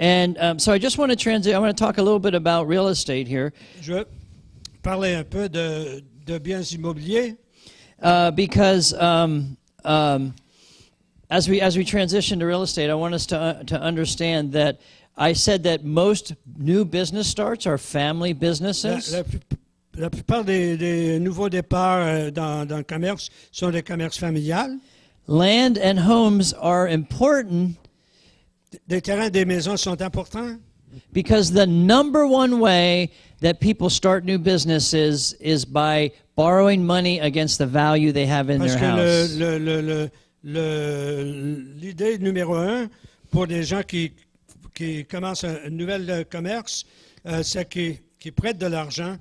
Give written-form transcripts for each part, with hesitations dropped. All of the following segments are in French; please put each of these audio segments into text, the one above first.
So I just want to transition. I want to talk a little bit about real estate here. Je veux parler un peu de biens immobiliers. Because as we transition to real estate, I want us to understand that I said that most new business starts are family businesses. La plupart des nouveaux départs dans le commerce sont des commerces familiales. Land and homes are important Des terrains, des maisons sont importants because the number one way that people start new businesses is by borrowing money against the value they have in parce their que house. L'idée numéro un pour des gens qui commencent un nouvel commerce, c'est qu'ils prêtent de l'argent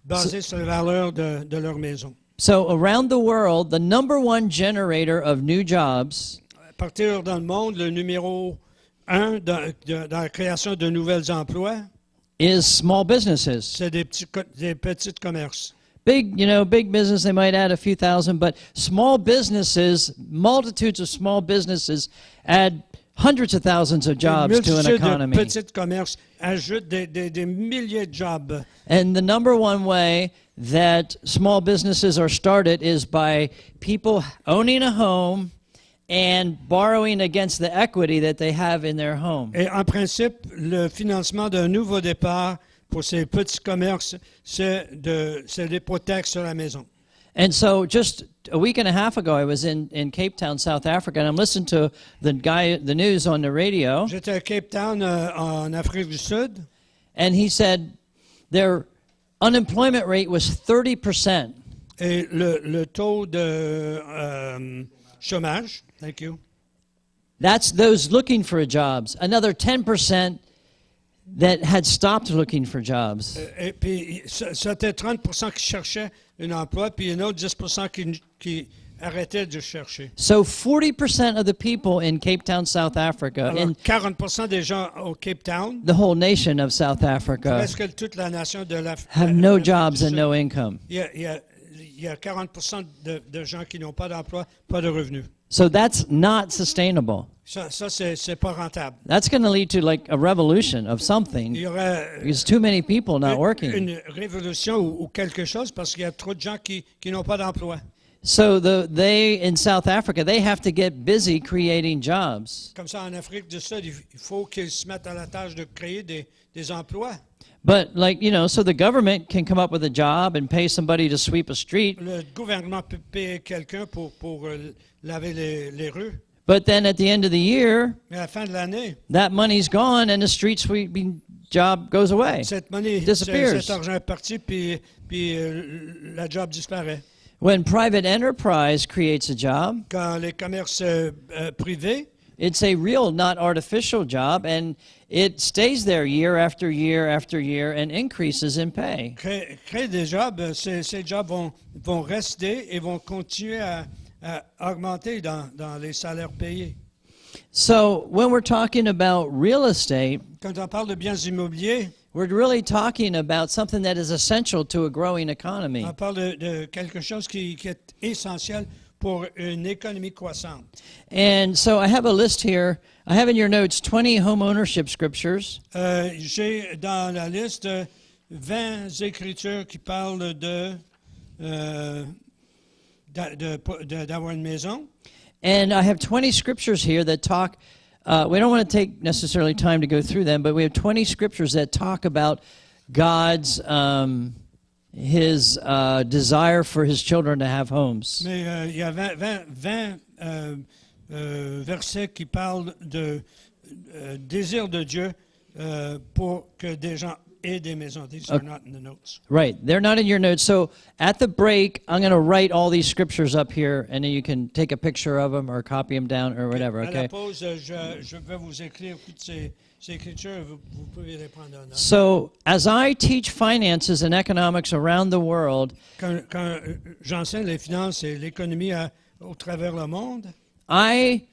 basé sur la valeur de leur maison. So around the world, the number one generator of new jobs Partir dans le monde, le numéro un dans la création de nouveaux emplois, is small businesses. c'est des petits commerces. Big business, they might add a few thousand, but small businesses, multitudes of small businesses add hundreds of thousands of jobs to an economy. De petits commerces ajoutent des milliers de jobs. And the number one way that small businesses are started is by people owning a home and borrowing against the equity that they have in their home. Et en principe, le financement d'un nouveau départ pour ces petits commerces, c'est l'hypothèque sur la maison. And so just a week and a half ago, I was in Cape Town, South Africa, and I'm listening to the news on the radio. J'étais à Cape Town, en Afrique du Sud. And he said their unemployment rate was 30%. Et le taux de chômage, thank you. That's those looking for jobs. Another 10% that had stopped looking for jobs. Et puis, c'était 30% qui cherchaient un emploi, puis un autre 10% qui arrêtaient de chercher. So 40% of the people in Cape Town, South Africa, Alors, in 40% des gens au Cape Town, the whole nation of South Africa, presque toute la nation de have no jobs and no income. Il y a 40% de gens qui n'ont pas d'emploi, pas de revenus. So that's not sustainable. Ça c'est pas rentable. That's going to lead to like a revolution of Il something y aurait because too many people not working. une révolution ou quelque chose parce qu'il y a trop de gens qui n'ont pas d'emploi. So they in South Africa, they have to get busy creating jobs. Comme ça, en Afrique du Sud, il faut qu'ils se mettent à la tâche de créer des emplois. But so the government can come up with a job and pay somebody to sweep a street. Le gouvernement peut payer quelqu'un pour laver les rues. But then at the end of the year, Mais à la fin de l'année, that money's gone and the street sweeping job goes away. cet argent est parti, puis la job disparaît. When private enterprise creates a job, Quand les commerces privés, it's a real, not artificial job, and it stays there year after year after year and increases in pay. créent des jobs, ces jobs vont rester et vont continuer à augmenter dans les salaires payés. So when we're talking about real estate, Quand on parle de biens immobiliers, we're really talking about something that is essential to a growing economy. on parle de quelque chose qui est essentiel pour une économie croissante. And so I have a list here. I have in your notes 20 home ownership scriptures. J'ai dans la liste 20 écritures qui parlent d'avoir une maison. And I have 20 scriptures here that talk, we don't want to take necessarily time to go through them, but we have 20 scriptures that talk about God's, his desire for his children to have homes. Mais il y a 20 versets qui parlent de désir de Dieu pour que des gens aient des maisons. These are not in the notes. Right, they're not in your notes. So at the break, I'm going to write all these scriptures up here, and then you can take a picture of them or copy them down or whatever, À la okay? pause, je vais vous écrire toutes ces écritures. Vous pouvez les prendre en note. So as I teach finances and economics around the world, Quand j'enseigne les finances et l'économie au travers le monde, I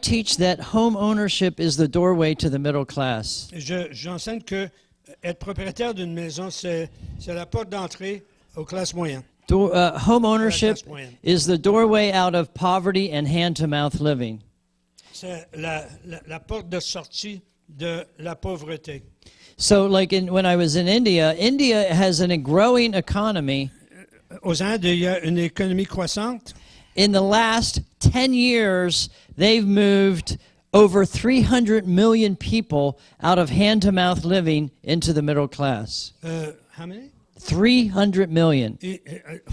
teach that home ownership is the doorway to the middle class. j'enseigne que être propriétaire d'une maison, c'est la porte d'entrée aux classes moyennes. Home ownership is the doorway out of poverty and hand-to-mouth living. C'est la porte de sortie de la pauvreté. So, like when I was in India, India has a growing economy. Aux Indes, il y a une économie croissante. In the last 10 years, they've moved over 300 million people out of hand-to-mouth living into the middle class. How many? 300 million.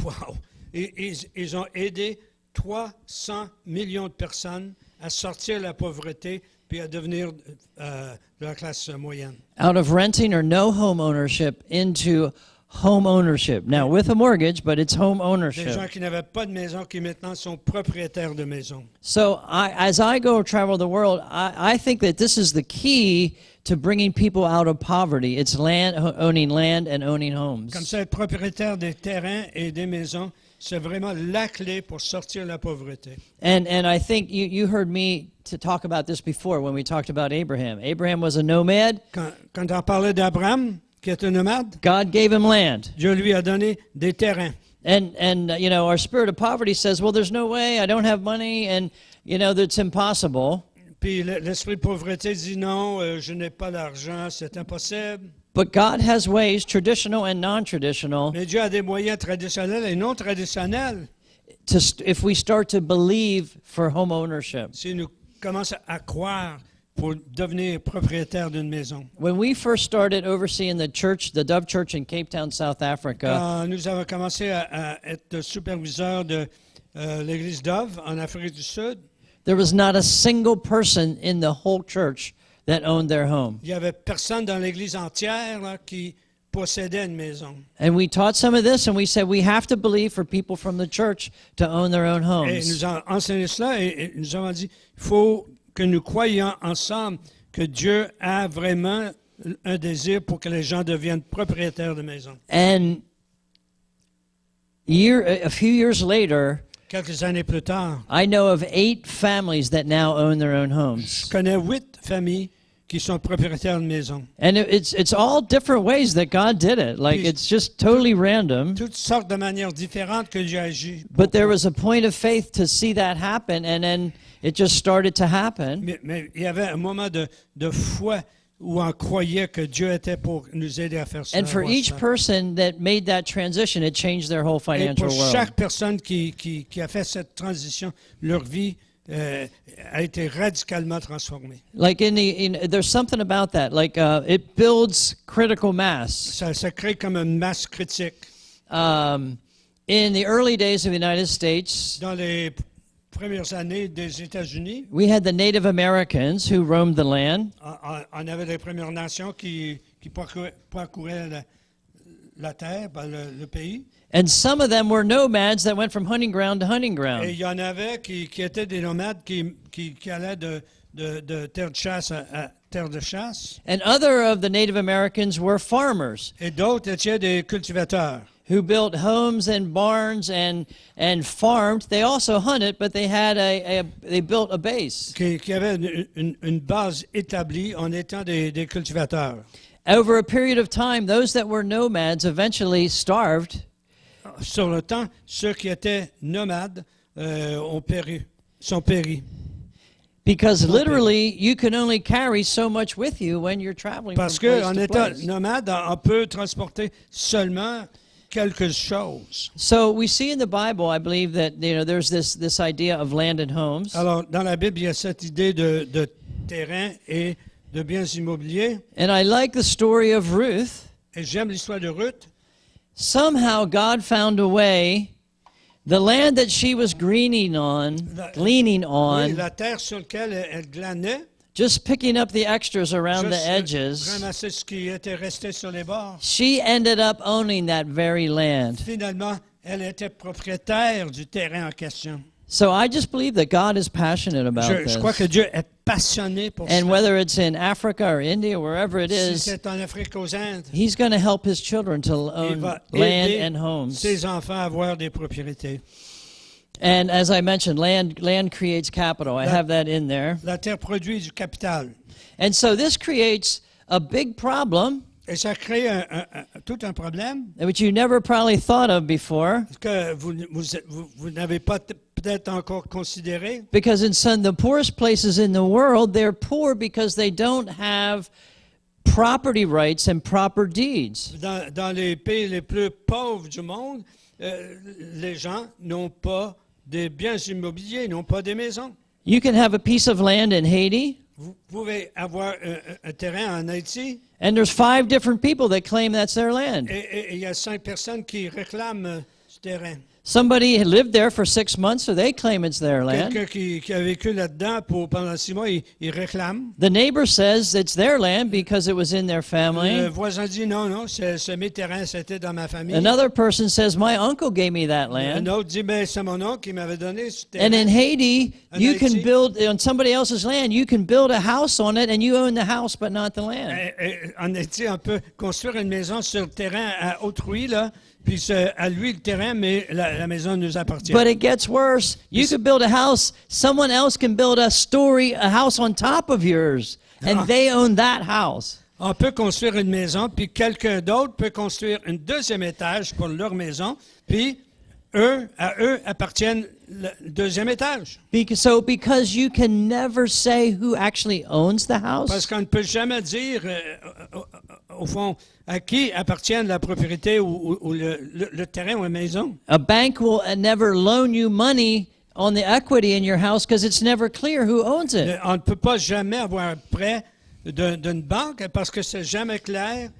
Wow. Ils ont aidé 300 millions de personnes à sortir de la pauvreté puis à devenir de la classe moyenne. Out of renting or no home ownership into home ownership. Now, with a mortgage, but it's home Des ownership. gens qui n'avaient pas de maison qui maintenant sont propriétaires de maisons. So as I go travel the world, I think that this is the key to bringing people out of poverty. It's owning land and owning homes. Comme ça, être propriétaire des terrains et des maisons, c'est vraiment la clé pour sortir de la pauvreté. And I think you heard me to talk about this before when we talked about Abraham. Abraham was a nomad. Quand on parlait d'Abraham, qui est un nomade, God gave him land. Dieu lui a donné des terrains. And you know, our spirit of poverty says, well, there's no way, I don't have money, and, you know, that's impossible. Puis l'esprit de pauvreté dit non, je n'ai pas d'argent, c'est impossible. But God has ways, traditional and non-traditional, Mais Dieu a des moyens traditionnels et non traditionnels. if we start to believe for home ownership. Si nous commençons à croire pour devenir propriétaire d'une maison. When we first started overseeing the church, the Dove Church in Cape Town, South Africa, Quand nous avons commencé à être superviseurs de l'église Dove en Afrique du Sud, there was not a single person in the whole church that owned their home. il n'y avait personne dans l'église entière là, qui possédait une maison. And we taught some of this, and we said we have to believe for people from the church to own their own Et homes. nous avons enseigné cela et nous avons dit il faut que nous croyions ensemble que Dieu a vraiment un désir pour que les gens deviennent propriétaires de maisons. And a few years later, Quelques années plus tard, I know of 8 families that now own their own je homes. connais 8 familles qui sont propriétaires de maisons. And it's all different ways that God did it. Like, it's just totally random. Toutes sortes de manières différentes que Dieu agit. But there was a point of faith to see that happen, and then it just started to happen. Mais il y avait un moment de foi où on croyait que Dieu était pour nous aider à faire ça. And for each person that made that transition, it changed their whole Et financial pour world. chaque personne qui a fait cette transition, leur vie a été radicalement transformée. Like there's something about that. Like it builds critical mass. Ça crée comme une masse critique. In the early days of the United States, Dans les premières années des États-Unis, we had the Native Americans who roamed the land. on avait les Premières Nations qui parcouraient la terre, le pays. And some of them were nomads that went from hunting ground to hunting Et ground. il y en avait qui étaient des nomades qui allaient de terre de chasse à terre de chasse. And other of the Native Americans were farmers Et d'autres étaient des cultivateurs who built homes and barns and farmed. They also hunted, but they had they built a base. qui avaient une base établie en étant des cultivateurs. Over a period of time, those that were nomads eventually starved. Sur le temps, ceux qui étaient nomades sont péris. Because literally, you can only carry so much with you when you're traveling from Parce place qu'en to étant place. nomade, on peut transporter seulement quelque chose. So we see in the Bible, I believe that there's this idea of land and homes. Alors, dans la Bible, il y a cette idée de terrain et de biens immobiliers. And I like the story of Ruth. Et j'aime l'histoire de Ruth. Somehow God found a way. The land that she was gleaning on, Oui, la terre sur laquelle elle glanait, just picking up the extras around the juste edges, ramasser ce qui était resté sur les bords. she ended up owning that very land. Finalement, elle était propriétaire du terrain en question. So I just believe that God is passionate about Je crois que this. Dieu est passionné pour And ça. whether it's in Africa or India, wherever it Si is, c'est en Afrique aux Indes, He's going to help His children to il own va land aider and homes. ses enfants à avoir des propriétés. And as I mentioned, land creates capital. I have that in there. La terre produit du capital. And so this creates a big problem, Et ça crée tout un problème which you never probably thought of before. que vous n'avez pas peut-être encore considéré. Because in some the poorest places in the world, they're poor because they don't have property rights and proper deeds. Dans les pays les plus pauvres du monde, les gens n'ont pas des biens immobiliers, n'ont pas des maisons. You can have a piece of land in Haiti, Vous pouvez avoir un terrain en Haïti and there's 5 different people that claim that's their land. et il y a 5 personnes qui réclament ce terrain. Somebody had lived there for 6 months, so they claim it's their land. Quelqu'un qui a vécu là-dedans pendant 6 mois, il réclame. The neighbor says it's their land because it was in their Le family. voisin dit non, c'est mes terrains, c'était dans ma famille. Another person says, my uncle gave me that Un land. autre dit, ben, c'est mon oncle qui m'avait donné ce And terrain. in Haiti, In you can Haiti. build, on somebody else's land, you can build a house on it, and you own the house, but not the land. En Haïti, on peut construire une maison sur le terrain à autrui, là, puis c'est à lui le terrain, mais la maison nous appartient. But it gets worse. You could build a house, someone else can build a house on top of yours, and they own that house. On peut construire une maison, puis quelqu'un d'autre peut construire un deuxième étage pour leur maison, puis à eux appartiennent le deuxième étage. Because you can never say who actually owns the Parce house, qu'on ne peut jamais dire, au fond, à qui appartient la propriété ou le terrain ou la maison. a bank will never loan you money on the equity in your house because it's never clear who owns it. On ne peut pas jamais avoir un prêt d'une banque parce que c'est jamais clair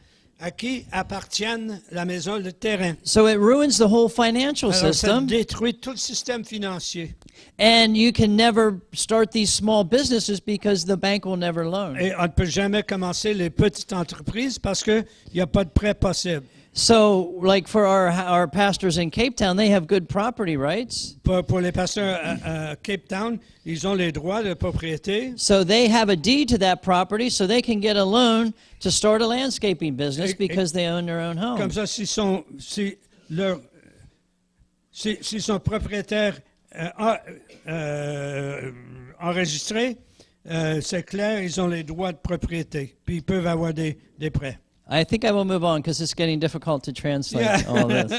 à qui appartiennent la maison, le terrain. So it ruins the whole financial Alors, ça system, détruit tout le système financier. and you can never start these small businesses because the bank will never loan. Et on ne peut jamais commencer les petites entreprises parce qu'il n'y a pas de prêt possible. So, like for our pastors in Cape Town, they have good property rights. Pour les pasteurs à Cape Town, ils ont les droits de propriété. So they have a deed to that property, so they can get a loan to start a landscaping business because they own their own home. Comme ça, s'ils sont propriétaires enregistrés, c'est clair, ils ont les droits de propriété. Puis ils peuvent avoir des prêts. I think I will move on because it's getting difficult to translate all this.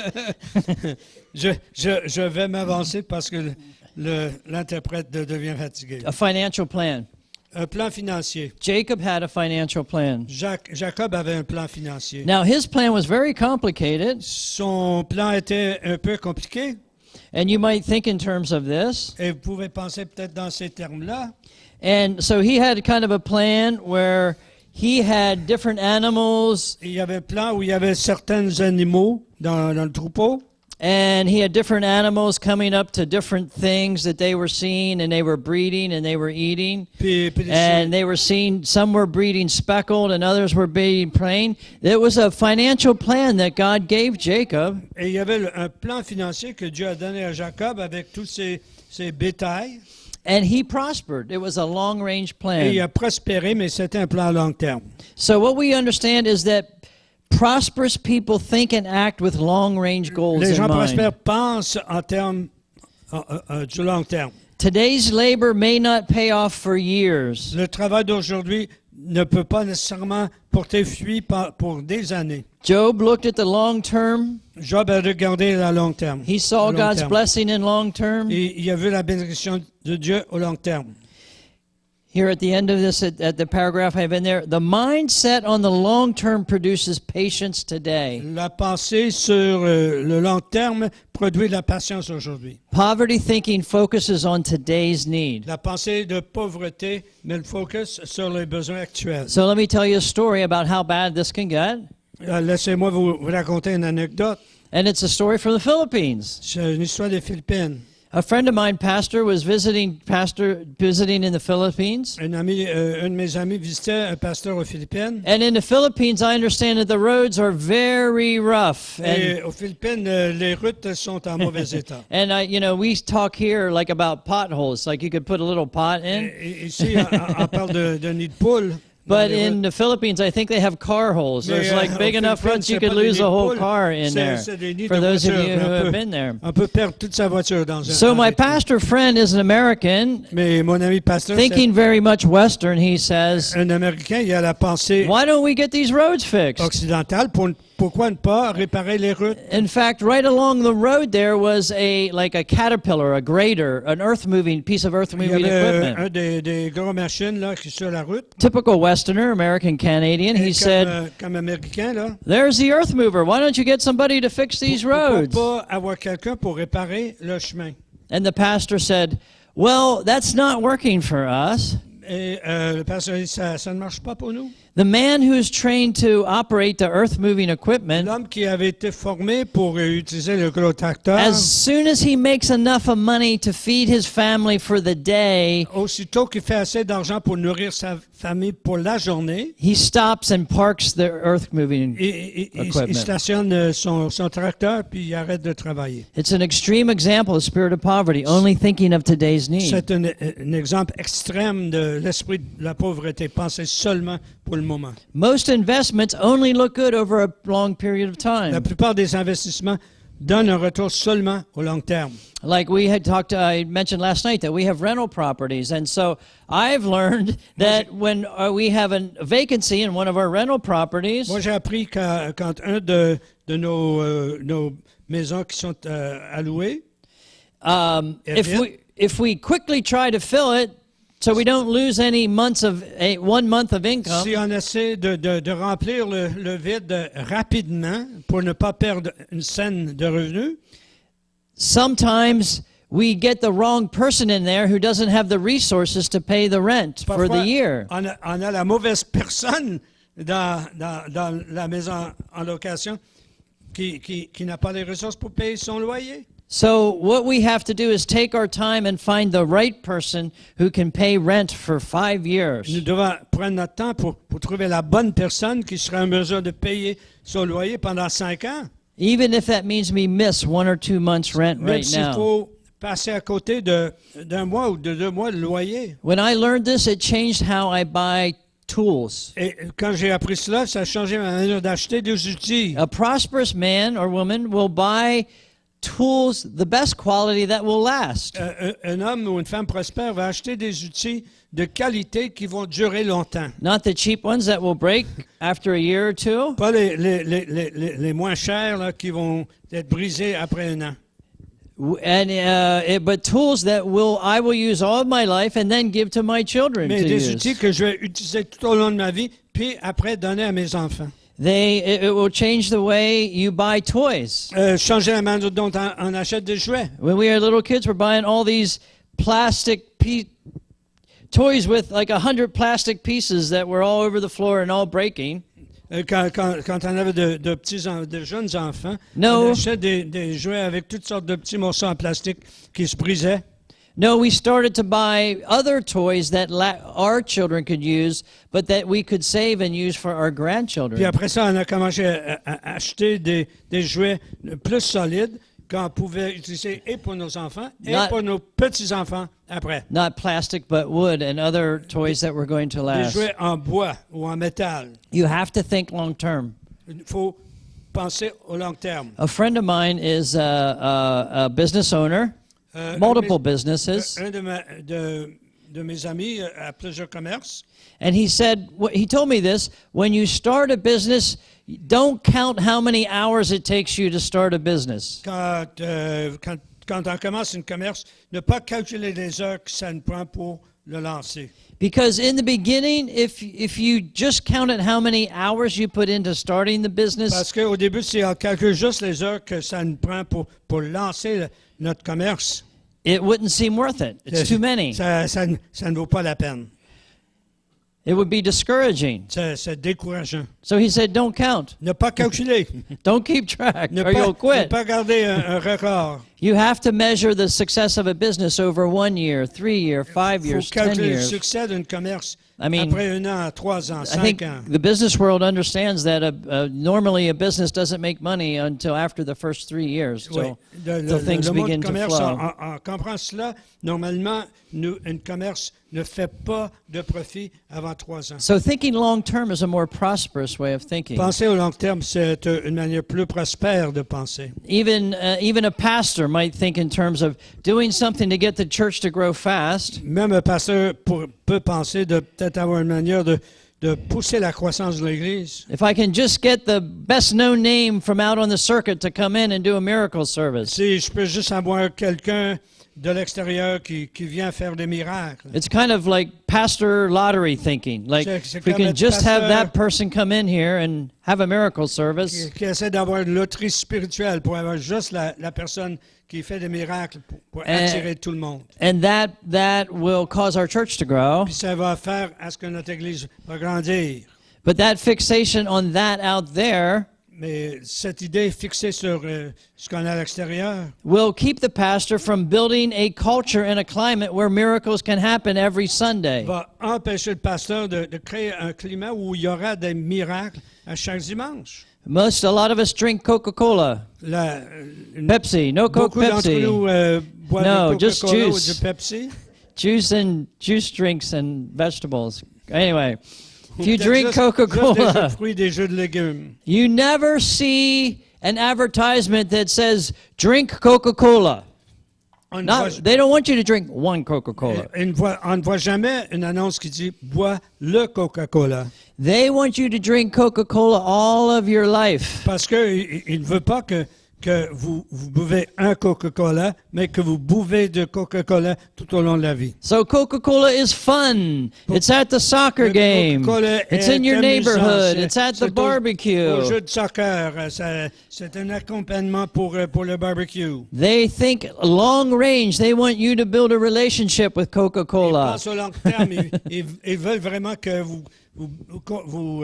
Je vais m'avancer parce que l'interprète devient fatigué. A financial plan. Un plan financier. Jacob had a financial plan. Jacob avait un plan financier. Now, his plan was very complicated, Son plan était un peu compliqué. and you might think in terms of this. Et vous pouvez penser peut-être dans ces termes-là. And so he had kind of a plan where he had different animals, Il y avait un plan où il y avait certains animaux dans le troupeau. and he had different animals coming up to different things that they were seeing, and they were breeding and they were eating. Puis And they were seeing, some were breeding speckled and others were breeding plain. It was a financial plan that God gave Jacob. et il y avait un plan financier que Dieu a donné à Jacob avec tous ses bétails. And he prospered. It was a long-range Et il plan. a prospéré, mais c'était un plan à long terme. So what we understand is that prosperous people think and act with long-range goals Les in gens prospères mind. pensent en termes du long terme. Today's labor may not pay off for years. Le travail d'aujourd'hui ne peut pas nécessairement porter fruit pour des années. Job looked at the long term. Job a regardé à long terme. He saw À long God's terme. blessing in long term. Et il a vu la bénédiction de Dieu au long terme. Here at the end of this, at the paragraph I have in there, the mindset on the long term produces patience today. La pensée sur le long terme produit de la patience aujourd'hui. Poverty thinking focuses on today's need. La pensée de pauvreté met le focus sur les besoins actuels. So let me tell you a story about how bad this can get. Laissez-moi vous raconter une anecdote. And it's a story from the Philippines. C'est une histoire des Philippines. A friend of mine, pastor, was visiting in the Philippines. Un de mes amis visitait un pasteur aux Philippines. And in the Philippines, I understand that the roads are very rough. Et aux Philippines, les routes sont en mauvais état. And we talk here like about potholes, like you could put a little pot in. Et ici, on parle de nid de poule. But in the Philippines, I think they have car holes. There's like big enough ruts you could lose a whole car in there. For those of you who have been there. On peut perdre toute sa voiture dans un. So my pastor friend is an American. Mais mon ami pasteur, thinking very much Western, he says, un Américain, il a la pensée why don't we get these roads fixed? occidentale. Pourquoi ne pas réparer les routes? In fact, right along the road there was a caterpillar, a grader, an piece of earth-moving equipment. Un des gros machines là qui sur la route. Typical Westerner, American Canadian. He said, comme Américain là. There's the earth mover. Why don't you get somebody to fix these roads? Pourquoi pas avoir quelqu'un pour réparer le chemin? And the pastor said, well, that's not working for us. Et le pasteur dit, ça ne marche pas pour nous. The man who is trained to operate the earth-moving equipment, l'homme qui avait été formé pour utiliser le gros tracteur, as soon as he makes enough of money to feed his family for the day, aussitôt qu'il fait assez d'argent pour nourrir sa famille pour la journée, he stops and parks the earth-moving equipment. Il stationne son tracteur puis il arrête de travailler. It's an extreme example of spirit of poverty, only thinking of today's needs. C'est un exemple extrême de l'esprit de la pauvreté, penser seulement pour le moment. Most investments only look good over a long period of time. La plupart des investissements donnent un retour seulement au long terme. Like I mentioned last night that we have rental properties, and so I've learned that when we have a vacancy in one of our rental properties. Moi, j'ai appris quand un de nos maisons qui sont allouées, if we quickly try to fill it, so we don't lose any 1 month of income. Si on essaie de remplir le vide rapidement pour ne pas perdre une scène de revenus, sometimes we get the wrong person in there who doesn't have the resources to pay the rent for the year. On a la mauvaise personne dans la maison en location qui n'a pas les ressources pour payer son loyer. So what we have to do is take our time and find the right person who can pay rent for 5 years. Nous devons prendre notre temps pour trouver la bonne personne qui sera en mesure de payer son loyer pendant 5 ans. Even if that means we miss 1 or 2 months rent Même right s'il now. faut passer à côté d'un mois ou de 2 mois de loyer. When I learned this, it changed how I buy tools. Et quand j'ai appris cela, ça a changé ma manière d'acheter des outils. A prosperous man or woman will buy tools, the best quality that will last. Un homme ou une femme prospère va acheter des outils de qualité qui vont durer longtemps. Not the cheap ones that will break after a year or two. Pas les moins chers là, qui vont être brisés après 1 an. But tools that I will use all of my life and then give to my children Mais to des use. outils que je vais utiliser tout au long de ma vie, puis après donner à mes enfants. It will change the way you buy toys. Changer la manière dont on achète des jouets. When we were little kids, we're buying all these plastic toys with like 100 plastic pieces that were all over the floor and all breaking. Quand on avait de jeunes enfants, No. on achetait des jouets avec toutes sortes de petits morceaux en plastique qui se brisaient. No, we started to buy other toys that our children could use, but that we could save and use for our grandchildren. Puis après ça, on a commencé à acheter des jouets plus solides qu'on pouvait utiliser et pour nos enfants et pour nos petits-enfants après. Not plastic, but wood and other toys that were going to Des last. jouets en bois ou en métal. You have to think long term. Il faut penser au long terme. A friend of mine is a business owner, multiple businesses. Un de mes amis a plusieurs commerces. And he told me this, when you start a business, don't count how many hours it takes you to start a business. Quand on commence un commerce, ne pas calculer les heures que ça nous prend pour le lancer. Because in the beginning, if you just counted how many hours you put into starting the business, Parce qu'au début, si on calcule juste les heures que ça nous prend pour lancer notre commerce, it wouldn't seem worth it. It's too many. Ça ne vaut pas la peine. It would be discouraging. C'est décourageant. So he said, don't count. Ne pas calculer. Don't keep track, Ne or you'll quit. pas garder un record. You have to measure the success of a business over 1 year, 3 years, 5 Il years, faut 10 calculer le years. succès d'un commerce I mean, après 1 an, 3 ans, I 5 think ans. the business world understands that normally a business doesn't make money until after the first 3 years, Oui. till things Le monde begin du to commerce, flow. on comprend cela. Normalement, un commerce ne fait pas de profit avant 3 ans. So thinking long term is a more prosperous way of thinking. Penser au long terme, c'est une manière plus prospère de penser. Even a pastor might think in terms of doing something to get the church to grow fast. Même un pasteur peut penser de peut-être avoir une manière de pousser la croissance de l'Église. If I can just get the best known name from out on the circuit to come in and do a miracle service. Si je peux juste avoir quelqu'un de l'extérieur qui vient faire des miracles. It's kind of like pastor lottery thinking. Like C'est if we comme can être just have pasteur that person come in here and have a miracle service. Qui essaie d'avoir une loterie spirituelle pour avoir juste la personne qui fait des miracles pour attirer tout le monde. And that will cause our church to grow. Puis ça va faire à ce que notre Église va grandir. But that fixation on that out there Mais cette idée fixée sur ce qu'on a à l'extérieur will keep the pastor from building a culture and a climate where miracles can happen every Sunday. va empêcher le pasteur de créer un climat où il y aura des miracles à chaque dimanche. A lot of us drink Coca-Cola, Pepsi, no Coke, Beaucoup d'entre Pepsi. nous boivent No, du just Coca-Cola ou juice. du Pepsi. Juice drinks and vegetables. Anyway, if you Peut-être drink juste des jus Coca-Cola, de fruits, des jus de légumes. you never see an advertisement that says drink Coca-Cola. They don't want you to drink one Coca-Cola. On ne voit jamais une annonce qui dit « Bois le Coca-Cola They want you to drink Coca-Cola all of your life. ». Parce qu'il ne veut pas que vous buvez un Coca-Cola, mais que vous buvez de Coca-Cola tout au long de la vie. So Coca-Cola is fun. It's at the soccer game. Coca-Cola It's est in your amusant. neighborhood. It's at the C'est barbecue. Au jeu de soccer, c'est un accompagnement pour le barbecue. They think long range. They want you to build a relationship with Ils Coca-Cola. pensent au long terme. Ils veulent vraiment que vous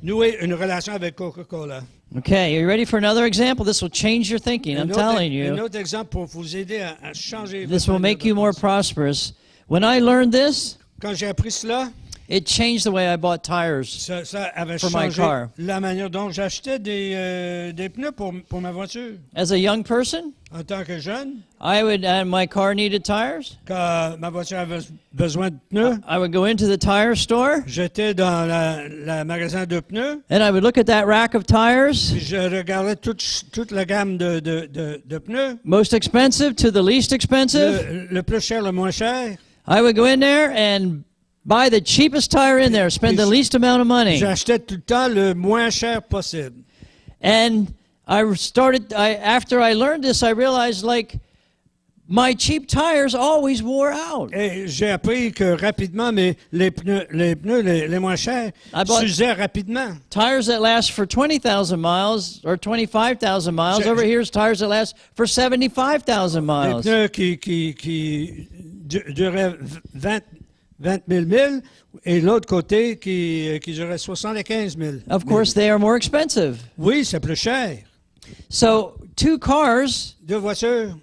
nouez une relation avec Coca-Cola. Okay, are you ready for another example? This will change your thinking. I'm telling Un you. autre exemple pour vous aider à changer. This votre will make manière de you more penser. prosperous. When I learned this, Quand j'ai appris cela, it changed the way I bought tires. ça avait For my changé car. la manière dont j'achetais des pneus pour ma voiture. As a young person, En tant que jeune, my car needed tires. quand ma voiture avait besoin de pneus, I would go into the tire store j'étais dans le magasin de pneus, and I would look at that rack of tires, puis je regardais toute la gamme de pneus, most expensive to the least expensive. le plus cher, le moins cher. I would go in there and buy the cheapest tire in there, spend the least amount of money. J'achetais tout le temps le moins cher possible. And after I learned this, I realized like my cheap tires always wore out. Et j'ai appris que rapidement, les pneus les moins chers s'usaient rapidement. Tires that last for 20,000 miles or 25,000 miles. Over here's tires that last for 75,000 Des miles. pneus qui duraient 20 000 milles et l'autre côté qui durait 75 000. Of course, they are more expensive. Oui, c'est plus cher. So 2 cars, Deux voitures,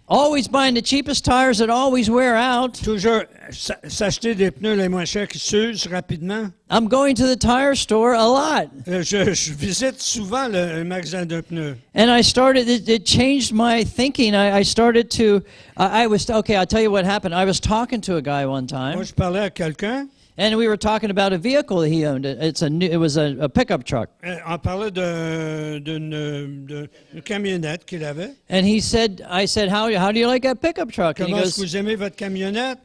always buying the cheapest tires that always wear out. toujours s'acheter des pneus les moins chers qui s'usent rapidement. I'm going to the tire store a lot. Je visite souvent le magasin de pneus. And it changed my thinking. I started to, I'll tell you what happened. I was talking to a guy one time, Moi, je parlais à quelqu'un, and we were talking about a vehicle that he owned. It was a pickup truck. on parlait d'une camionnette qu'il avait. And I said, how do you like that pickup truck? And Comment est-ce que vous aimez votre camionnette?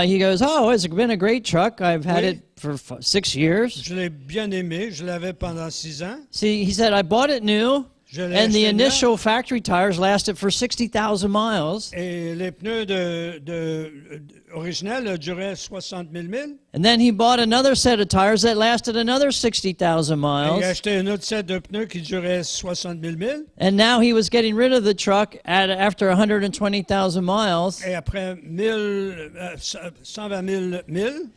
he goes, oh, it's been a great truck. I've had Oui. it for 6 years. Je l'ai bien aimé. Je l'avais pendant 6 ans. See, he said, I bought it new, Je l'ai and the acheté neuf. initial factory tires lasted for 60,000 miles. Et les pneus originels duraient 60 000 milles. And then he bought another set of tires that lasted another 60,000 Et il miles. a acheté un autre set de pneus qui durait 60 000 milles. And now he was getting rid of the truck after 120,000 miles. Et après 120 000 milles,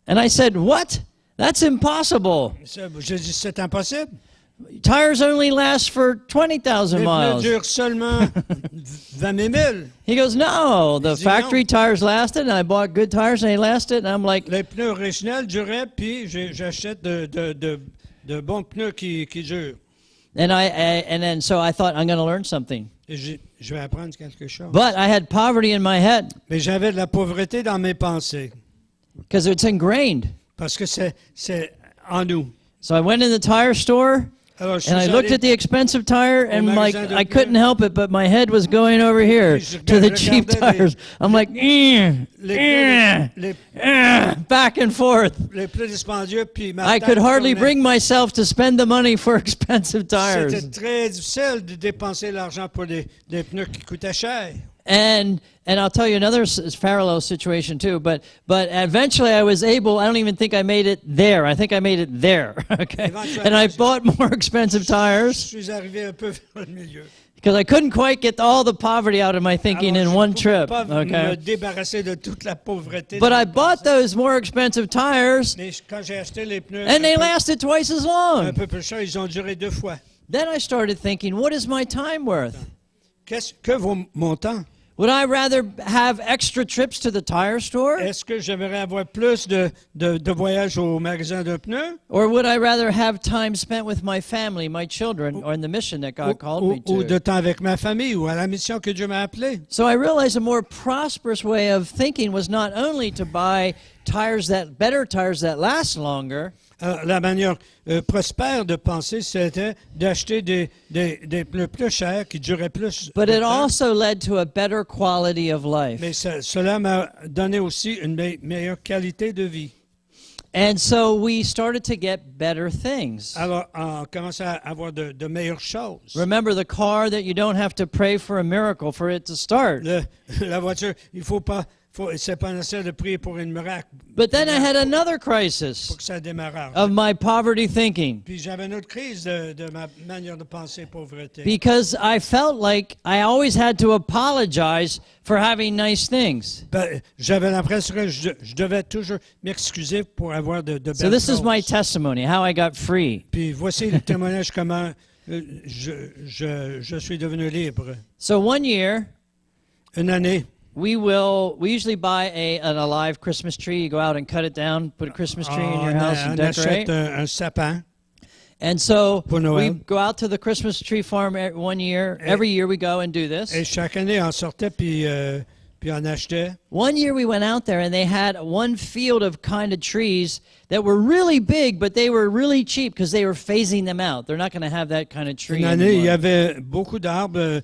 And I said, what? That's impossible. j'ai dit c'est impossible. Tires only last for 20,000 Les pneus miles. durent seulement 20 000 milles. He goes, no, the Dis factory non. tires lasted, and I bought good tires, and they lasted. And I'm like, Les pneus originels duraient, puis j'achète de bons pneus qui durent. so I thought, I'm going to learn something. Et je vais apprendre quelque chose. But I had poverty in my head. Mais j'avais de la pauvreté dans mes pensées. because it's ingrained. parce que c'est en nous. So I went in the tire store Alors, je and I suis looked allé- at the expensive tire and like magasin de I pneus. couldn't help it, but my head was going over here Je to the regardais cheap les- tires. I'm like, back and forth. les plus dispendieux, puis ma I tête could hardly tournait. bring myself to spend the money for expensive tires. C'était très difficile de dépenser l'argent pour des pneus qui coûtaient cher. And I'll tell you another parallel situation too. But eventually I was able. I don't even think I made it there. I think I made it there. Okay. And I bought more expensive Je tires suis arrivé un peu vers le milieu. because I couldn't quite get all the poverty out of my thinking Alors, in je one ne trip. pouvais pas me Okay. débarrasser de toute la pauvreté. But de I mes bought pensées. those more expensive tires, Mais quand j'ai acheté les pneus and they un lasted twice as long. peu plus chers, ils ont duré 2 fois. Then I started thinking, what is my time worth? Qu'est-ce que vaut mon temps? Would I rather have extra trips to the tire store? Est-ce que j'aimerais avoir plus de voyages au magasin de pneus? Or would I rather have time spent with my family, my children, or in the mission that God called me Ou to? de temps avec ma famille ou à la mission que Dieu m'a appelée? So I realized a more prosperous way of thinking was not only to buy better tires that last longer, La manière prospère de penser, c'était d'acheter des pneus plus chers qui duraient plus but de it temps. also led to a better quality of life. Mais cela m'a donné aussi une meilleure qualité de vie. And so we started to get better things. Alors, on commence à avoir de meilleures choses. Remember the car that you don't have to pray for a miracle for it to start. La voiture, c'est pas nécessaire de prier pour une miracle But then I had another pour crisis que ça démarre. of my poverty thinking. Puis j'avais une autre crise de ma manière de penser pauvreté. Because I felt like I always had to apologize for having nice things. J'avais l'impression que je devais toujours m'excuser pour avoir de belles So this is choses. my testimony, how I got free. Puis voici le témoignage comment je suis devenu libre. So one year, Une année, we usually buy an alive Christmas tree. You go out and cut it down, put a Christmas tree in your house and on achète decorate. un sapin. And so Pour we Noël. go out to the Christmas tree farm one year. Every year we go and do this. Et chaque année, on sortait puis on achetait. One year we went out there and they had one field of kind of trees that were really big, but they were really cheap because they were phasing them out. They're not going to have that kind of tree Une année, il y anymore. avait beaucoup d'arbres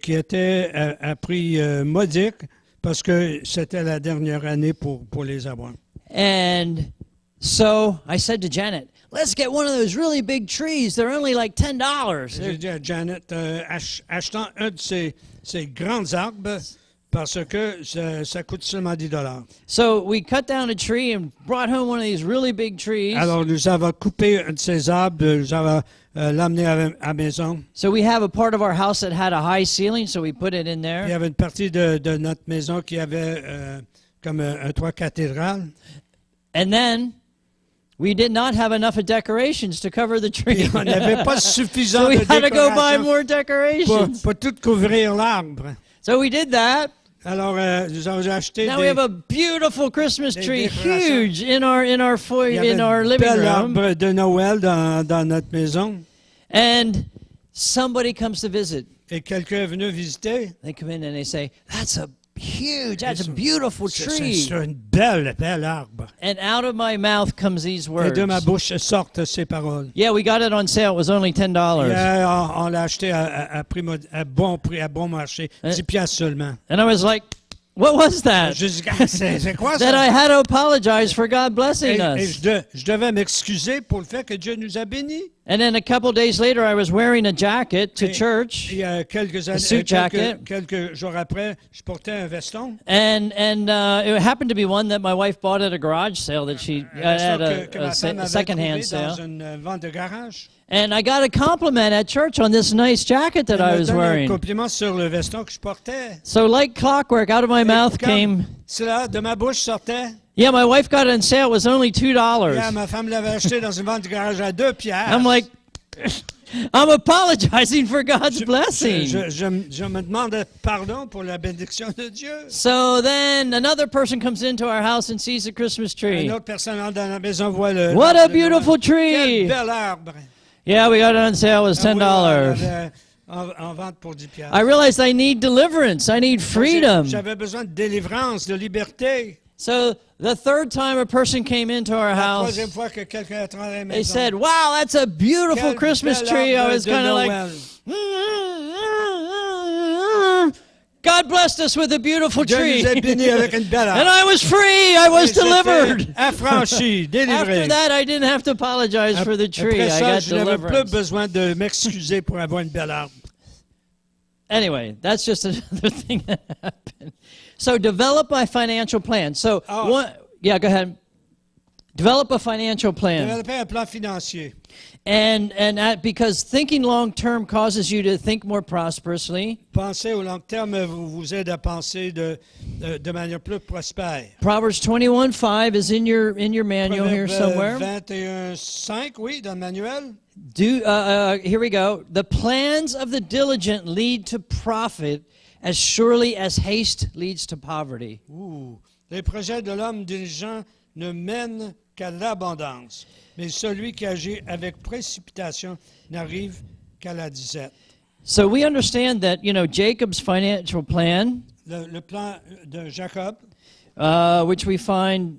qui étaient à prix modique parce que c'était la dernière année pour les avoir. And so I said to Janet, let's get one of those really big trees. They're only like $10. J'ai dit à Janet, achetons un de ces grands arbres parce que ça coûte seulement $10. So we cut down a tree and brought home one of these really big trees. Alors, nous avons coupé un de ces arbres, nous avons l'amené à Maisons. So we have a part of our house that had a high ceiling, so we put it in Il y there. avait une partie de notre maison qui avait comme un toit cathédral. And then we did not have enough of decorations to cover the tree. Puis on n'avait pas suffisant So we de had to go buy décoration more decorations. pour tout couvrir l'arbre. So we did that. Alors, nous avons acheté Now we have a beautiful Christmas des tree, décorations. huge in our il y foyer, avait in our un living bel room. arbre de Noël dans notre maison. And somebody comes to visit. Et quelqu'un est venu visiter. They come in and they say, that's a beautiful tree. C'est un bel arbre. And out of my mouth comes these Et words. de ma bouche sortent ces paroles. Yeah, we got it on sale. It was only $10. On l'a acheté à bon prix, à bon marché, 10 piastres seulement. And I was like, what was that? Je dis, c'est quoi That I ça? had to apologize for God blessing Et us. je devais m'excuser pour le fait que Dieu nous a bénis. And then a couple days later, I was wearing a jacket to Et church. il y a quelques années, suit jacket. quelques jours après, je portais un veston. And it happened to be one that my wife bought at a garage sale that she Un at veston que ma femme a avait secondhand trouvé dans sale. une vente de garage. And I got a compliment at church on this nice jacket that I Elle me was donne un wearing. compliment sur le veston que je portais. So like clockwork, out of my mouth came, Cela, de ma bouche sortait. yeah, my wife got it on sale. It was only $2. Yeah, ma femme l'avait acheté dans une vente de garage à 2 piastres. I'm like, I'm apologizing for God's blessing. Je me demande pardon pour la bénédiction de Dieu. So then another person comes into our house and sees a Christmas tree. Une autre personne entre dans la maison voit le. What a l'arbre de beautiful Noël. tree! Quel bel arbre. Yeah, we got it on sale. It was $10. Ah oui, on l'avait en vente pour 10 piastres. I realized I need deliverance. I need freedom. J'avais besoin de délivrance, de liberté. So the third time a person came into our La house, troisième fois que quelqu'un est entré à la they maison, said, "Wow, that's a beautiful quel Christmas bel tree." I arbre was de kind of Noël. like, God blessed us with a beautiful Dieu tree. nous a bénis avec une belle And arbre. I was free. I was Et j'étais delivered. affranchi, délivré. After that, I didn't have to apologize for the tree. Après I ça, got je n'avais plus deliverance. besoin de m'excuser pour avoir une belle arbre. Anyway, that's just another thing that happened. So develop a financial plan. So, Oh. yeah, go ahead. Develop a financial plan. Développer un plan financier. And that, because thinking long term causes you to think more prosperously. Penser au long terme vous aide à penser de manière plus prospère. Proverbs 21:5 is in your manual here somewhere. 21:5, oui, dans le manuel. Here we go. The plans of the diligent lead to profit as surely as haste leads to poverty. Les projets de l'homme diligent ne mènent qu'à l'abondance, mais celui qui agit avec précipitation n'arrive qu'à la disette. So we understand that, Jacob's financial plan, Le plan de Jacob, which we find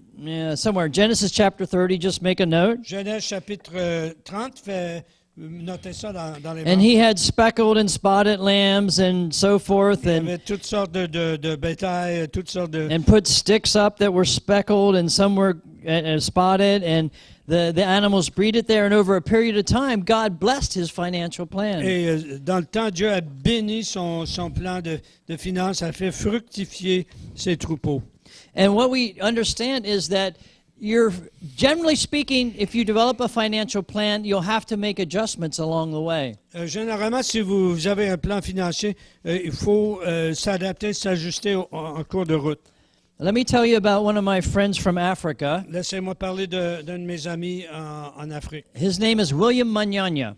somewhere, Genesis chapter 30, just make a note. Genèse chapitre 30, notez ça dans les And bancs. he had speckled and spotted lambs and so forth, Il y and avait toutes sortes de bétail, toutes sortes de... put sticks up that were speckled and some were spotted, and the animals breeded there. And over a period of time, God blessed his financial plan. Et dans le temps, Dieu a béni son plan de finances, a fait fructifier ses troupeaux. And what we understand is that generally speaking, if you develop a financial plan, you'll have to make adjustments along the way. Généralement, si vous avez un plan financier, il faut s'adapter, s'ajuster en cours de route. Let me tell you about one of my friends from Africa. Laissez-moi parler d'un de mes amis en Afrique, His name is William Manyanya.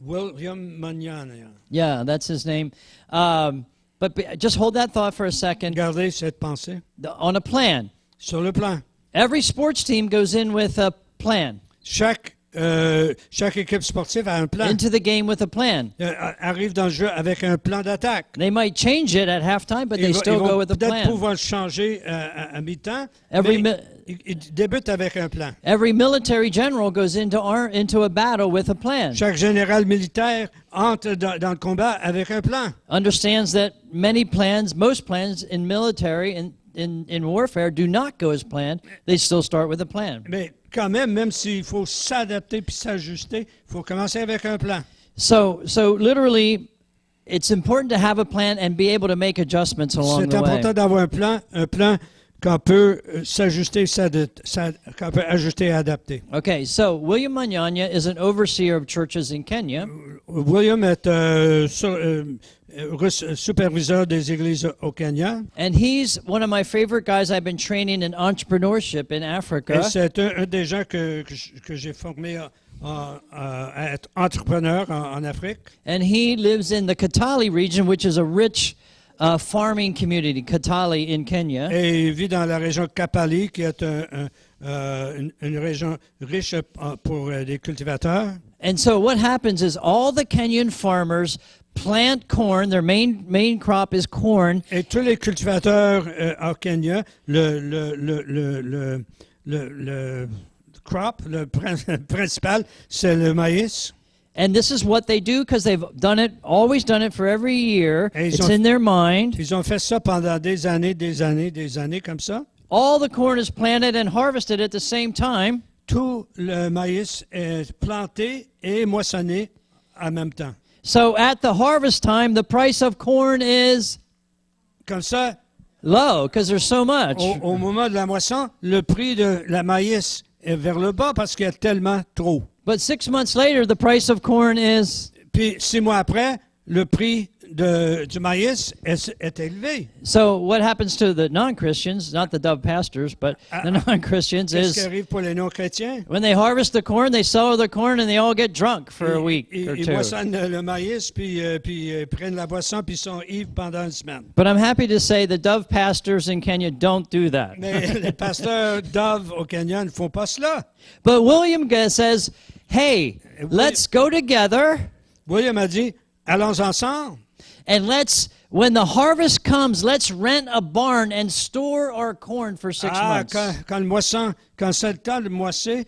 William Magnan. Yeah, that's his name. But just hold that thought for a second. Gardez cette pensée. On a plan. Sur le plan, Every sports team goes in with a plan. chaque équipe sportive a un plan. Into the game with a plan. Arrive dans le jeu avec un plan d'attaque. They might change it at halftime, but they still Ils vont go with a peut-être plan. pouvoir le changer à mi-temps, Every mais ils débutent avec un plan. Every military general goes into a battle with a plan. Chaque général militaire entre dans le combat avec un plan. Understands that most plans in military and in warfare do not go as planned. They still start with a plan. Mais quand même s'il faut s'adapter puis s'ajuster, il faut commencer avec un plan. So literally, it's important to have a plan and be able to make adjustments along C'est the way. important d'avoir un plan qu'on peut s'ajuster, qu'on peut ajuster et adapter. Okay, so William Manyanya is an overseer of churches in Kenya. William est superviseur des églises au Kenya. And he's one of my favorite guys I've been training in entrepreneurship in Et Africa. c'est un des gens que j'ai formé à être entrepreneur en Afrique. And he lives in the Kitale region, which is a rich farming community, Kitale in Kenya. Et il vit dans la région de Kapali, qui est une région riche pour les cultivateurs. And so what happens is all the Kenyan farmers plant corn. Their main crop is corn. Et tous les cultivateurs au Kenya, le crop, le principal, c'est le maïs. And this is what they do because they've always done it for every year. It's in their mind. Ils ont fait ça pendant des années comme ça. All the corn is planted and harvested at the same time. Tout le maïs est planté et moissonné en même temps. So at the harvest time, the price of corn is Comme ça, low because there's so much. au moment de la moisson, le prix de la maïs est vers le bas parce qu'il y a tellement trop. But 6 months later, the price of corn is... Puis 6 mois après, le prix du maïs est élevé. So what happens to the non-Christians, not the Dove pastors, but the non-Christians Qu'est-ce qui is arrive pour les non-chrétiens? when they harvest the corn, they sell the corn and they all get drunk for a week or Ils two. moissonnent le maïs, puis prennent la boisson, puis sont ivres pendant une semaine. But I'm happy to say the Dove pastors in Kenya don't do that. Mais les pasteurs Dove au Kenya ne font pas cela. But William says, hey, let's go together William a dit, allons ensemble. And when the harvest comes, let's rent a barn and store our corn for 6 months. Quand c'est le temps de moisser,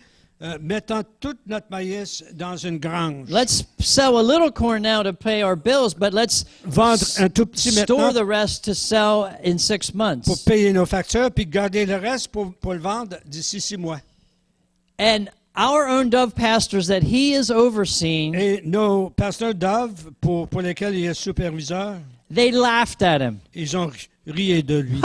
mettons tout notre maïs dans une grange. Let's sell a little corn now to pay our bills, but let's Vendre un tout petit store maintenant the rest to sell in 6 pour months. payer nos factures, puis garder le reste pour le vendre d'ici 6 mois. And our own dove pastors that he is overseeing, Et nos pasteurs d'Ave, pour lesquels il est superviseur, they laughed at him. ils ont ri de lui.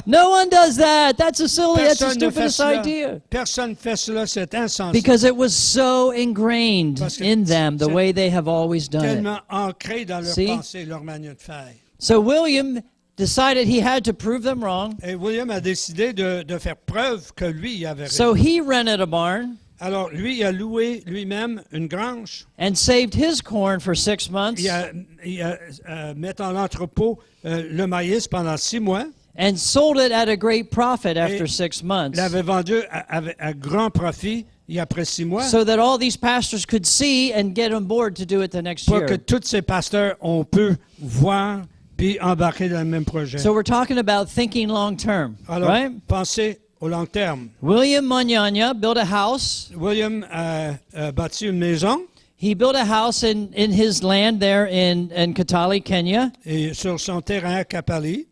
No one does that. That's a Personne ne fait stupidest cela. idea. Personne ne fait cela, c'est insensé. Because it was so ingrained Parce que in them, the c'est way they have always done it. Tellement ancré dans leur See? pensée, leur manière de faire. So William decided he had to prove them wrong. Et William a décidé de faire preuve que lui, il avait So raison. he rented a barn Alors, lui, il a loué lui-même une grange. and saved his corn for 6 months Il a mis en l'entrepôt le maïs pendant 6 mois. and sold it at a great profit after Et 6 months, Il l'avait vendu à grand profit et après 6 mois so that all these pastors could see and get on board to do it the next pour que year. tous ces pasteurs ont pu voir puis embarquer dans le même projet. So we're talking about thinking long term, Alors, right? pensez au long terme. William Manyanya built a house. William a bâti une maison He built a house in his land there in Kitale, Kenya. et sur son terrain à Kapali.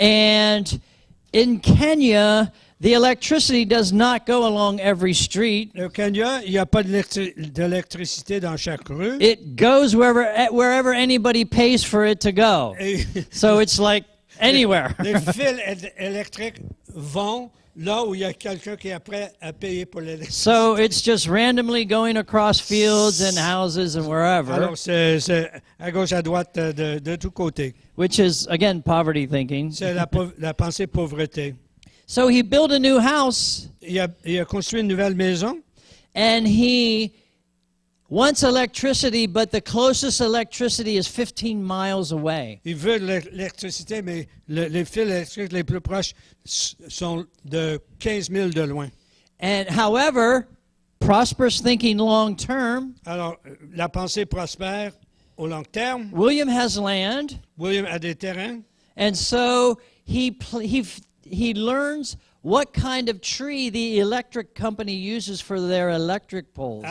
And in Kenya, the electricity does not go along every street. Au Kenya, il n'y a pas d'électricité dans chaque rue. It goes wherever anybody pays for it to go. Et So it's like anywhere. les fils électriques vont là où il y a quelqu'un qui est prêt à payer pour l'électricité. So it's just randomly going across fields and houses and wherever, Alors, c'est à gauche, à droite, de tous côtés. which is, again, poverty thinking. C'est la pensée pauvreté. So he built a new house, Il a construit une nouvelle maison. and he wants electricity, but the closest electricity is 15 miles away. Il veut de l'électricité, mais les fils électriques les plus proches sont de 15 000 de loin. And however, prosperous thinking long term, Alors, la pensée prospère au long terme. William has land, William a des terrains. and so he learns what kind of tree the electric company uses for their electric poles.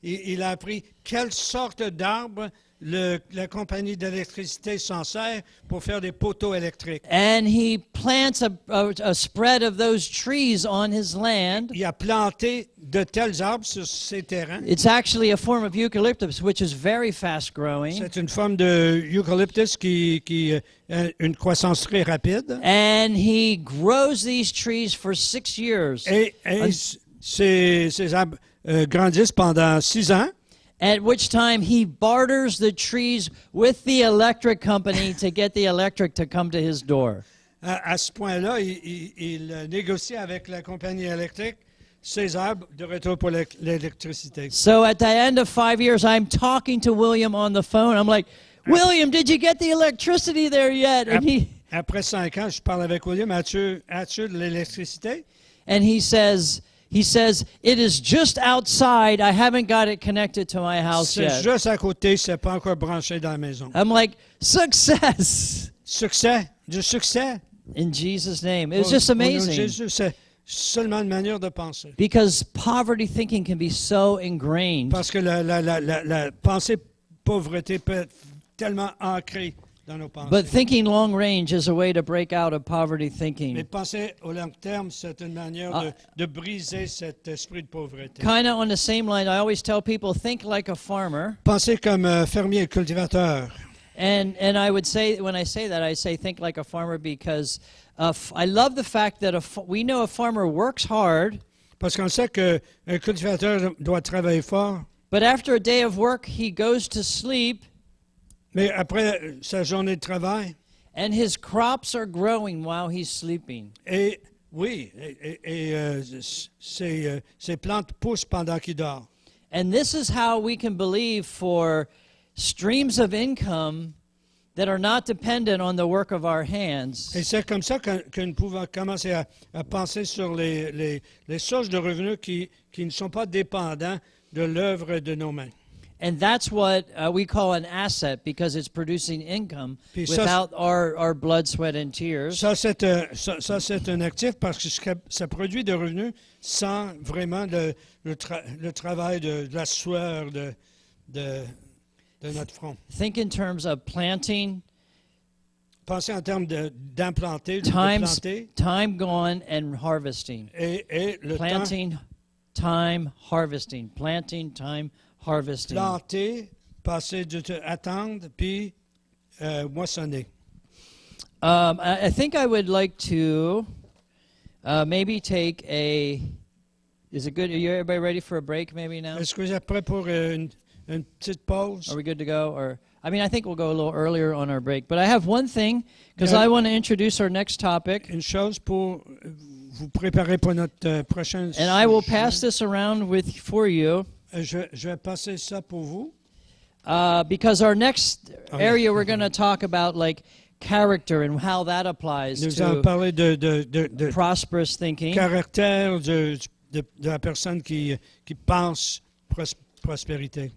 Il a appris quelle sorte d'arbre la compagnie d'électricité s'en sert pour faire des poteaux électriques. And he plants a spread of those trees on his land. Il a planté de tels arbres sur ses terrains. It's actually a form of eucalyptus, which is very fast growing. C'est une forme de eucalyptus qui a une croissance très rapide. And he grows these trees for 6 years. Et ces arbres grandissent pendant 6 ans. At which time he barters the trees with the electric company to get the electric to come to his door. À ce point-là, il négocie avec la compagnie électrique ces arbres de retour pour l'électricité. So at the end of 5 years, I'm talking to William on the phone. I'm like, William, did you get the electricity there yet? And Après 5 ans, je parle avec William. As-tu de l'électricité? and he says, it is just outside. I haven't got it connected to my house C'est yet. juste à côté, c'est pas encore branché dans la maison. I'm like, success Succès, du succès. in Jesus' name. It was just Au nom de amazing. Jésus, c'est seulement une manière de penser. Because poverty thinking can be so ingrained. Parce que la pensée pauvreté peut être tellement ancrée dans nos pensées. But thinking long range is a way to break out of poverty Mais thinking. penser au long terme, c'est une manière de briser cet esprit de pauvreté. Kind of on the same line, I always tell people, think like a farmer. Penser comme fermier, cultivateur. And I would say, when I say that, I say think like a farmer because I love the fact that we know a farmer works hard, Parce qu'on sait qu'un cultivateur doit travailler fort, but after a day of work, he goes to sleep, mais après sa journée de travail, and his crops are growing while he's sleeping. et oui, ses plantes poussent pendant qu'il dort. And this is how we can believe for streams of income that are not dependent on the work of our hands. Et c'est comme ça que nous pouvons commencer à penser sur les sources de revenus qui ne sont pas dépendants de l'œuvre de nos mains. And that's what we call an asset because it's producing income Puis ça, without our blood, sweat, and tears. Ça, c'est un actif parce que ça produit des revenus sans vraiment le travail de la sueur de notre front. Think in terms of planting, Pensez en termes d'implanter, de planter time gone, and harvesting. et le temps Planting, time, harvesting. Planting, time, harvesting. planter, passer attendre, puis moissonner. I think I would like to maybe take a. Is it good? Are you everybody ready for a break? Maybe now. Est-ce que vous êtes prêts pour une petite pause? Are we good to go? Or I mean, I think we'll go a little earlier on our break. But I have one thing because Yeah. I want to introduce our next topic, Une chose pour vous préparer pour notre prochaine. and I will pass this around for you Je vais passer ça pour vous. because our next Oh, yeah. area we're going to talk about like character and how that applies Nous allons to parler de prosperous thinking. caractère de la personne qui pense prospérité.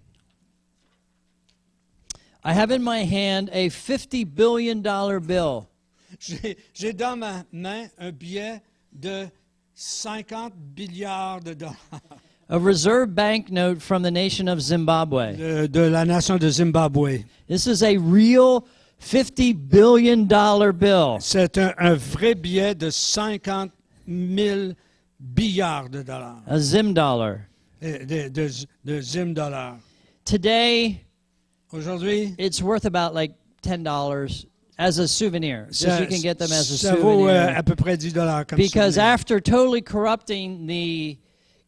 I have in my hand a $50 billion bill. J'ai dans ma main un billet de 50 milliards de dollars A reserve banknote from the nation of Zimbabwe. de la nation de Zimbabwe. This is a real $50 billion bill. C'est un vrai billet de 50 000 milliards de dollars, A Zim dollar. de Zim dollars. Today, Aujourd'hui, it's worth about like $10 as a souvenir. Because you can get them as a ça vaut souvenir. à peu près 10 dollars comme Because souvenir. after totally corrupting the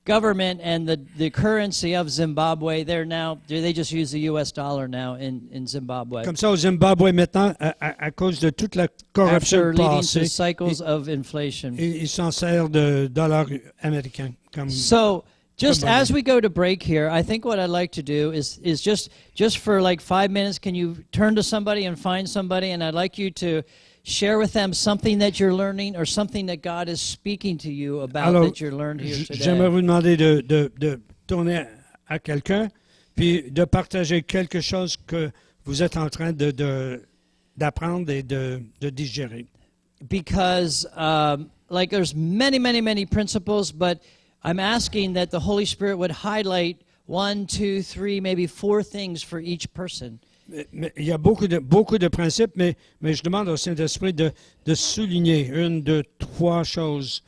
government and the currency of Zimbabwe, they just use the U.S. dollar now in Zimbabwe. Comme ça, au Zimbabwe, maintenant, à cause de toute la corruption After leading passée, to cycles of inflation. ils s'en servent de dollars américains. Comme So just Good money. as we go to break here, I think what I'd like to do is just for like 5 minutes, can you turn to somebody and find somebody, and I'd like you to share with them something that you're learning or something that God is speaking to you about Alors, that you learned here j'aimerais today. vous demander de tourner à quelqu'un, puis de partager quelque chose que vous êtes en train d'apprendre et de digérer. Because like there's many principles, but I'm asking that the Holy Spirit would highlight 1, 2, 3, maybe 4 things for each person. Mais il y a beaucoup de principes, mais je demande au Saint-Esprit de souligner 1, 2, 3 choses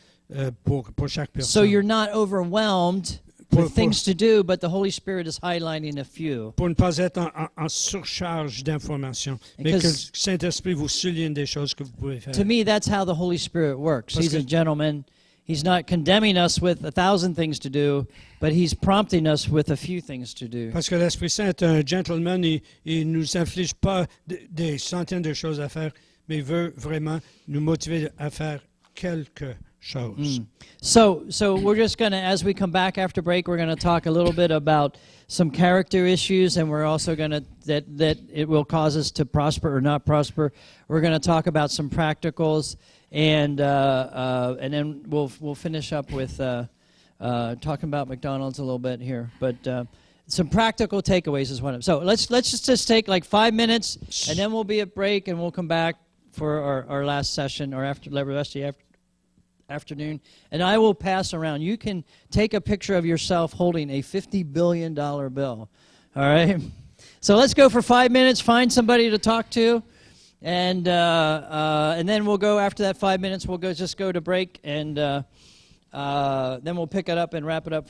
pour chaque personne. So you're not overwhelmed Pour- with things to do, but the Holy Spirit is highlighting a few. Pour ne pas être en surcharge d'informations, mais que le Because- Saint-Esprit vous souligne des choses que vous pouvez faire. To me, that's how the Holy Spirit works. Parce He's a que- gentleman. He's not condemning us with 1,000 things to do, but he's prompting us with a few things to do. Parce que l'Esprit Saint est un gentleman, il ne nous inflige pas des centaines de choses à faire, mais il veut vraiment nous motiver à faire quelque chose. So we're just going to, as we come back after break, we're going to talk a little bit about some character issues, and we're also going to, that it will cause us to prosper or not prosper. We're going to talk about some practicals, and then we'll finish up with talking about McDonald's a little bit here. But some practical takeaways is what I'm, so let's just take like 5 minutes, and then we'll be at break, and we'll come back for our last session, or after the rest of the afternoon, and I will pass around. You can take a picture of yourself holding a $50 billion bill. All right? So let's go for 5 minutes, find somebody to talk to, and then we'll go after that 5 minutes, we'll just go to break, and then we'll pick it up and wrap it up.